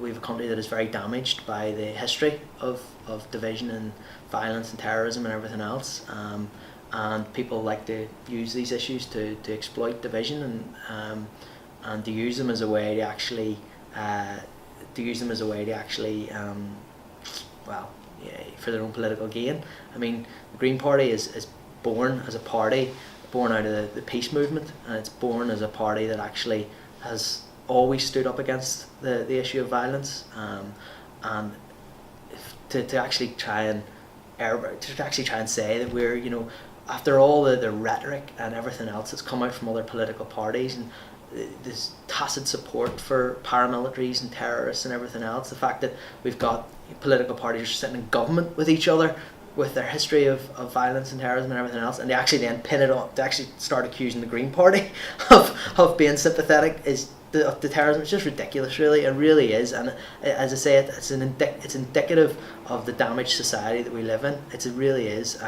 we have a country that is very damaged by the history of division and violence and terrorism and everything else, and people like to use these issues to exploit division and to use them as a way to actually well, yeah, for their own political gain. I mean, the Green Party is born as a party born out of the peace movement, and it's born as a party that actually has always stood up against the issue of violence, and to actually try and say that we're, you know, after all the rhetoric and everything else that's come out from other political parties, and this tacit support for paramilitaries and terrorists and everything else, the fact that we've got political parties sitting in government with each other with their history of violence and terrorism and everything else, and they actually then pin it on, to actually start accusing the Green Party of being sympathetic to terrorism. It's just ridiculous, really. It really is. And as I say, it's indicative of the damaged society that we live in. It really is.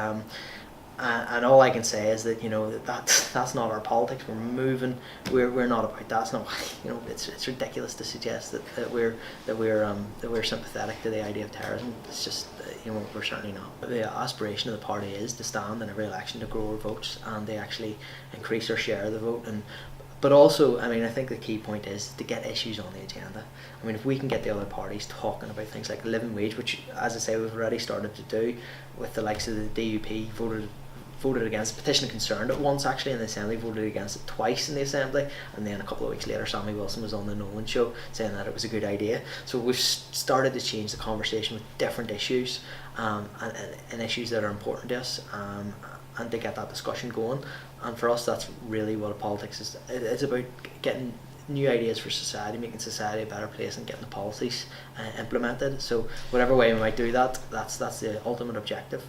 And all I can say is that, you know, that's not our politics. We're not about that. That's not, you know, it's ridiculous to suggest that we're sympathetic to the idea of terrorism. It's just, you know, we're certainly not. The aspiration of the party is to stand in every election to grow our votes and to actually increase our share of the vote. But also, I mean, I think the key point is to get issues on the agenda. I mean, if we can get the other parties talking about things like living wage, which, as I say, we've already started to do with the likes of the DUP, voted against, petition of concern at once actually in the Assembly, voted against it twice in the Assembly, and then a couple of weeks later Sammy Wilson was on the Nolan show saying that it was a good idea. So we've started to change the conversation with different issues, and issues that are important to us, and to get that discussion going. And for us, that's really what politics is. It's about getting new ideas for society, making society a better place, and getting the policies implemented. So whatever way we might do that, that's the ultimate objective.